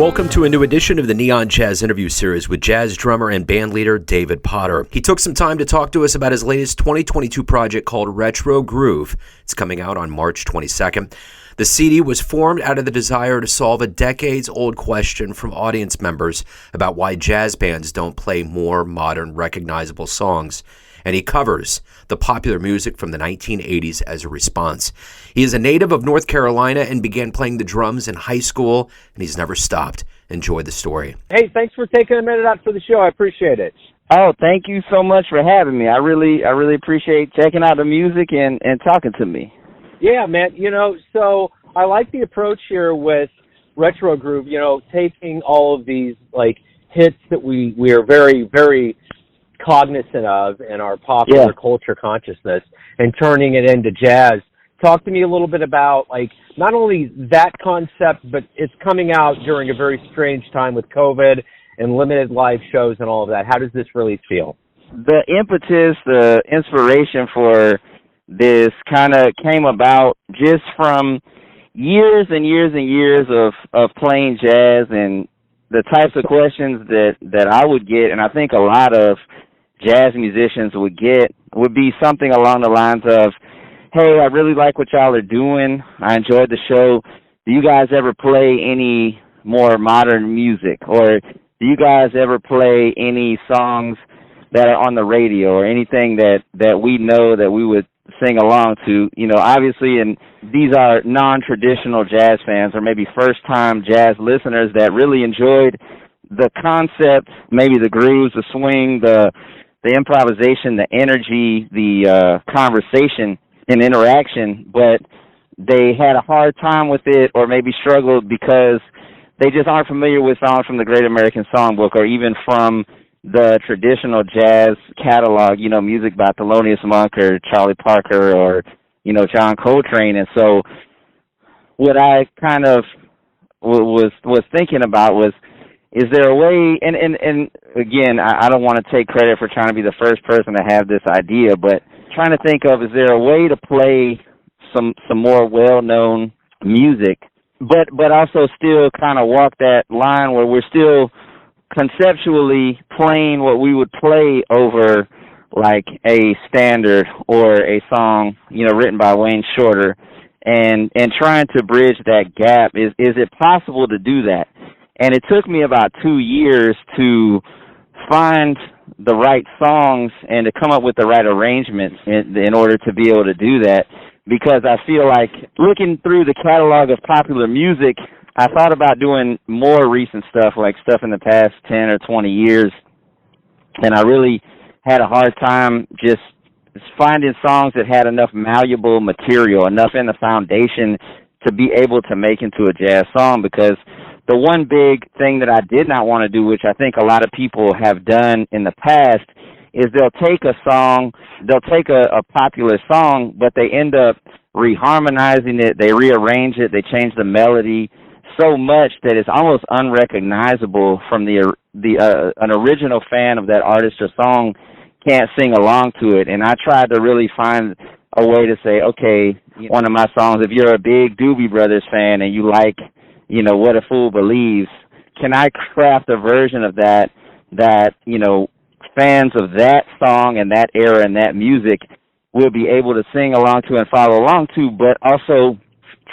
Welcome to a new edition of the Neon Jazz interview series with jazz drummer and bandleader David Potter. He took some time to talk to us about his latest 2022 project called Retro Groove. It's coming out on March 22nd. The CD was formed out of the desire to solve a decades-old question from audience members about why jazz bands don't play more modern, recognizable songs. And he covers the popular music from the 1980s as a response. He is a native of North Carolina and began playing the drums in high school, and he's never stopped. Enjoy the story. Hey, thanks for taking a minute out for the show. I appreciate it. Oh, thank you so much for having me. I really appreciate checking out the music and talking to me. Yeah, man. So I like the approach here with Retro Groove, taking all of these, hits that we are very, very cognizant of in our popular culture consciousness and turning it into jazz. Talk to me a little bit about, not only that concept, but it's coming out during a very strange time with COVID and limited live shows and all of that. How does this release feel? The impetus, the inspiration for this kind of came about just from years and years and years of playing jazz and the types of questions that I would get, and I think a lot of jazz musicians would be something along the lines of, hey, I really like what y'all are doing. I enjoyed the show. Do you guys ever play any more modern music? Or do you guys ever play any songs that are on the radio or anything that we know that we would sing along to? Obviously, and these are non-traditional jazz fans or maybe first-time jazz listeners that really enjoyed the concept, maybe the grooves, the swing, the improvisation, the energy, the conversation and interaction, but they had a hard time with it or maybe struggled because they just aren't familiar with songs from the Great American Songbook or even from the traditional jazz catalog, music by Thelonious Monk or Charlie Parker or, John Coltrane. And so what I kind of was thinking about was, is there a way, and again, I don't want to take credit for trying to be the first person to have this idea, but trying to think of, is there a way to play some more well-known music, but also still kind of walk that line where we're still conceptually playing what we would play over like a standard or a song, written by Wayne Shorter, and trying to bridge that gap. Is it possible to do that? And it took me about 2 years to find the right songs and to come up with the right arrangements in order to be able to do that, because I feel like looking through the catalog of popular music, I thought about doing more recent stuff, like stuff in the past 10 or 20 years, and I really had a hard time just finding songs that had enough malleable material, enough in the foundation to be able to make into a jazz song, because the one big thing that I did not want to do, which I think a lot of people have done in the past, is they'll take a popular song, but they end up reharmonizing it, they rearrange it, they change the melody so much that it's almost unrecognizable from an original fan of that artist or song can't sing along to it. And I tried to really find a way to say, okay, one of my songs, if you're a big Doobie Brothers fan and you like, What a Fool Believes, can I craft a version of that, fans of that song and that era and that music will be able to sing along to and follow along to, but also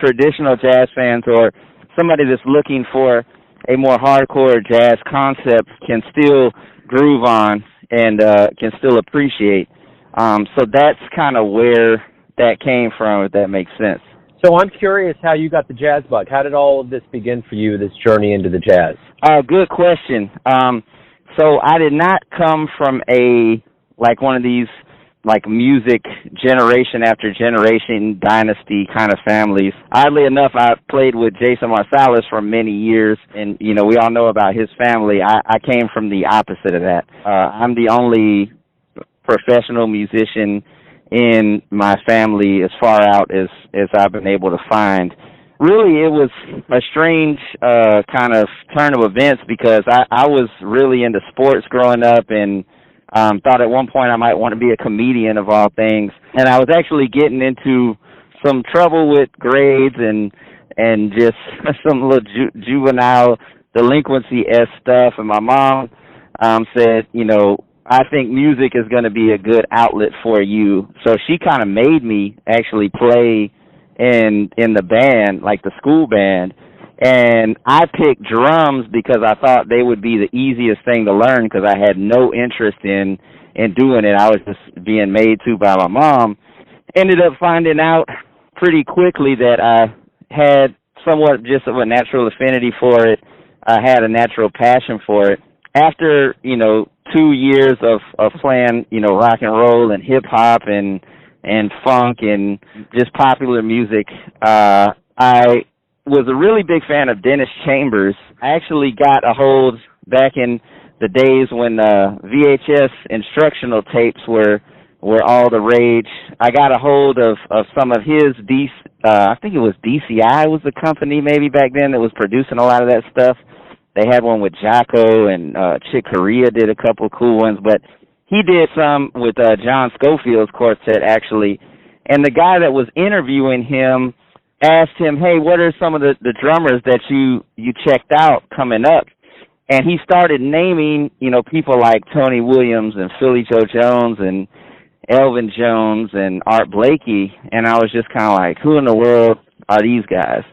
traditional jazz fans or somebody that's looking for a more hardcore jazz concept can still groove on and can still appreciate. So that's kind of where that came from, if that makes sense. So I'm curious how you got the jazz bug. How did all of this begin for you, this journey into the jazz? Good question. So I did not come from one of these music generation after generation dynasty kind of families. Oddly enough, I played with Jason Marsalis for many years, and we all know about his family. I came from the opposite of that. I'm the only professional musician in my family as far out as I've been able to find. Really, it was a strange kind of turn of events, because I was really into sports growing up and thought at one point I might want to be a comedian of all things. And I was actually getting into some trouble with grades and just some little juvenile delinquency-esque stuff. And my mom said, I think music is going to be a good outlet for you. So she kind of made me actually play in the band, like the school band. And I picked drums because I thought they would be the easiest thing to learn because I had no interest in doing it. I was just being made to by my mom. Ended up finding out pretty quickly that I had somewhat just of a natural affinity for it. I had a natural passion for it. After, 2 years of playing, rock and roll and hip hop and funk and just popular music, I was a really big fan of Dennis Chambers. I actually got a hold back in the days when VHS instructional tapes were all the rage. I got a hold of some of his I think it was DCI was the company maybe back then that was producing a lot of that stuff. They had one with Jocko, and Chick Corea did a couple cool ones, but he did some with John Scofield's quartet, actually. And the guy that was interviewing him asked him, hey, what are some of the drummers that you checked out coming up? And he started naming, people like Tony Williams and Philly Joe Jones and Elvin Jones and Art Blakey. And I was just kind of like, who in the world are these guys?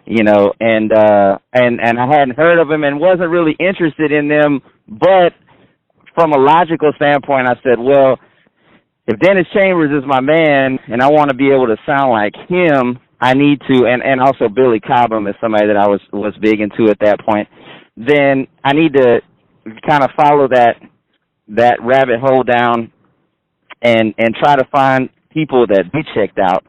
And I hadn't heard of them and wasn't really interested in them. But from a logical standpoint, I said, well, if Dennis Chambers is my man and I want to be able to sound like him, I need to, and also Billy Cobham is somebody that I was big into at that point, then I need to kind of follow that rabbit hole down and try to find people that we checked out.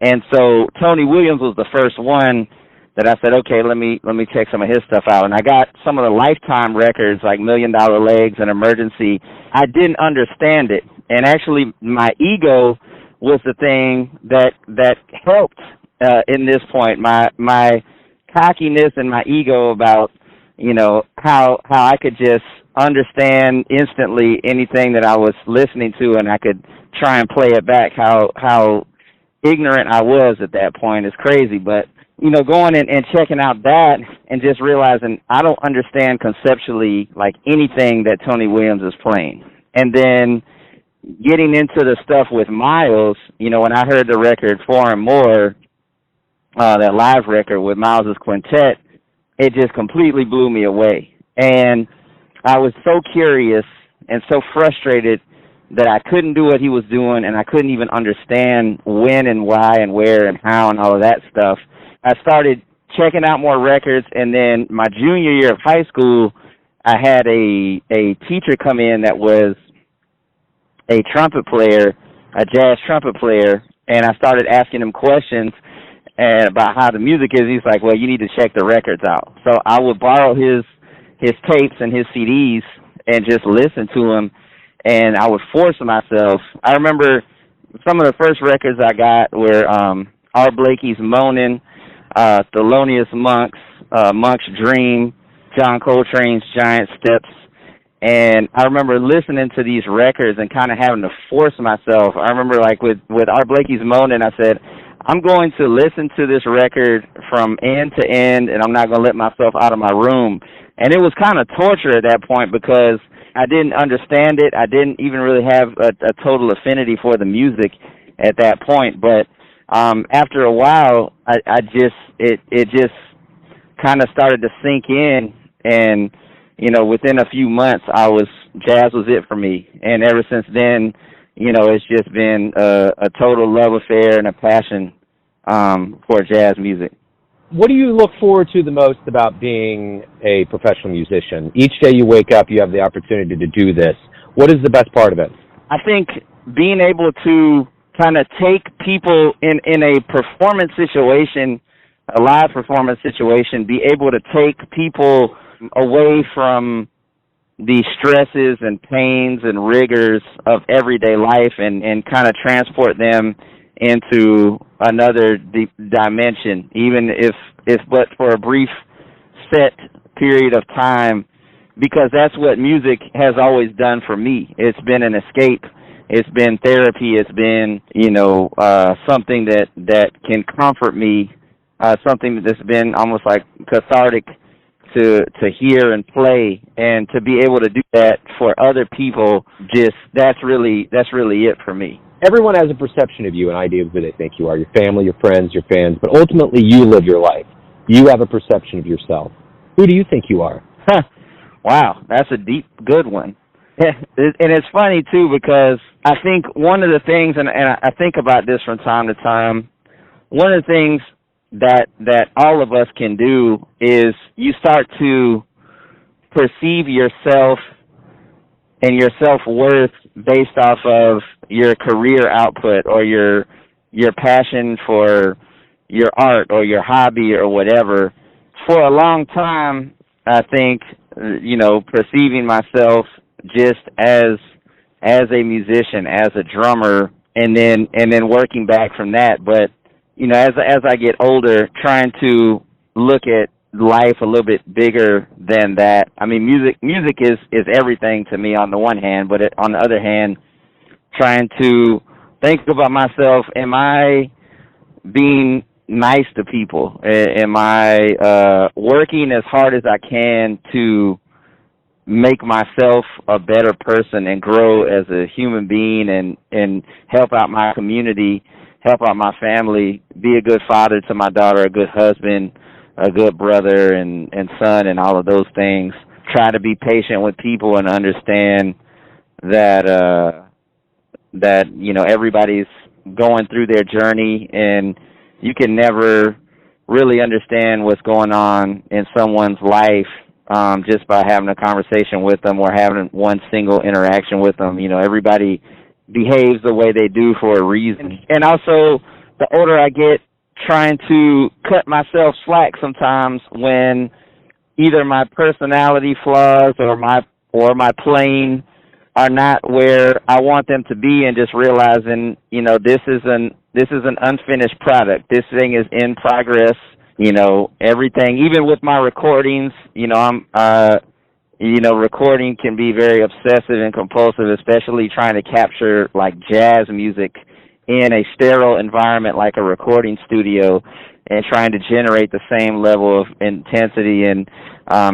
And so Tony Williams was the first one that I said, okay, let me check some of his stuff out. And I got some of the Lifetime records like $1 Million Legs and Emergency. I didn't understand it. And actually my ego was the thing that helped in this point. My cockiness and my ego about, how I could just understand instantly anything that I was listening to and I could try and play it back. How ignorant I was at that point is crazy. But going and checking out that and just realizing I don't understand conceptually like anything that Tony Williams is playing. And then getting into the stuff with Miles, when I heard the record 4 and More, that live record with Miles's quintet, it just completely blew me away. And I was so curious and so frustrated that I couldn't do what he was doing and I couldn't even understand when and why and where and how and all of that stuff. I started checking out more records, and then my junior year of high school, I had a teacher come in that was a trumpet player, a jazz trumpet player, and I started asking him questions about how the music is. He's like, well, you need to check the records out. So I would borrow his tapes and his CDs and just listen to them, and I would force myself. I remember some of the first records I got were Art Blakey's Moanin', Thelonious Monk's Monk's Dream, John Coltrane's Giant Steps. And I remember listening to these records and kind of having to force myself. I remember like with Art Blakey's Moanin', I said, I'm going to listen to this record from end to end, and I'm not going to let myself out of my room. And it was kind of torture at that point because I didn't understand it. I didn't even really have a total affinity for the music at that point. But after a while, it just kind of started to sink in, and within a few months, jazz was it for me. And ever since then, it's just been a total love affair and a passion for jazz music. What do you look forward to the most about being a professional musician? Each day you wake up, you have the opportunity to do this. What is the best part of it? I think being able to kind of take people in a performance situation, a live performance situation, be able to take people away from the stresses and pains and rigors of everyday life and kind of transport them into another dimension, even if but for a brief set period of time, because that's what music has always done for me. It's been an escape. It's been therapy. It's been, something that can comfort me, something that's been almost like cathartic to hear and play, and to be able to do that for other people, just that's really it for me. Everyone has a perception of you, an idea of who they think you are, your family, your friends, your fans, but ultimately you live your life. You have a perception of yourself. Who do you think you are? Wow, that's a deep, good one. And it's funny, too, because I think one of the things, and I think about this from time to time, one of the things that all of us can do is you start to perceive yourself and your self-worth based off of your career output or your passion for your art or your hobby or whatever. For a long time, I think, perceiving myself just as a musician, as a drummer, and then working back from that. But as I get older, trying to look at life a little bit bigger than that. I mean, music is everything to me on the one hand, but on the other hand, trying to think about myself, am I being nice to people? Am I working as hard as I can to make myself a better person and grow as a human being and help out my community, help out my family, be a good father to my daughter, a good husband, a good brother and son, and all of those things. Try to be patient with people and understand that everybody's going through their journey, and you can never really understand what's going on in someone's life just by having a conversation with them or having one single interaction with them. Everybody behaves the way they do for a reason. And also, the older I get, trying to cut myself slack sometimes when either my personality flaws or my playing are not where I want them to be, and just realizing, this is an unfinished product. This thing is in progress. Everything, even with my recordings, recording can be very obsessive and compulsive, especially trying to capture like jazz music in a sterile environment like a recording studio, and trying to generate the same level of intensity and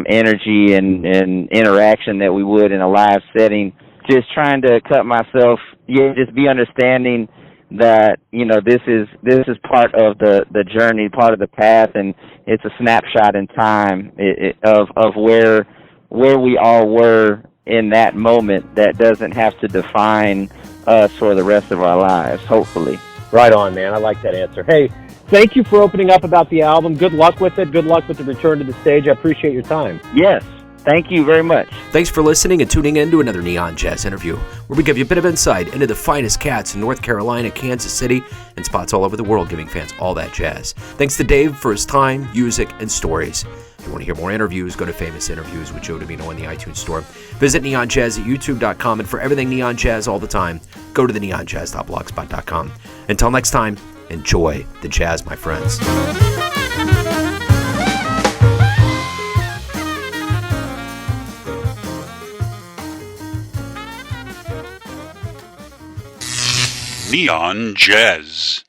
energy and interaction that we would in a live setting. Just trying to cut myself, just be understanding that this is part of the journey, part of the path, and it's a snapshot in time of where we all were in that moment. That doesn't have to define us for the rest of our lives, hopefully. Right on, man. I like that answer. Hey, thank you for opening up about the album. Good luck with it. Good luck with the return to the stage. I appreciate your time. Yes. Thank you very much. Thanks for listening and tuning in to another Neon Jazz interview, where we give you a bit of insight into the finest cats in North Carolina, Kansas City, and spots all over the world, giving fans all that jazz. Thanks to Dave for his time, music, and stories. If you want to hear more interviews, go to Famous Interviews with Joe Domino in the iTunes Store. Visit neonjazz at youtube.com, and for everything Neon Jazz all the time, go to the neonjazz.blogspot.com. Until next time, enjoy the jazz, my friends. Neon Jazz.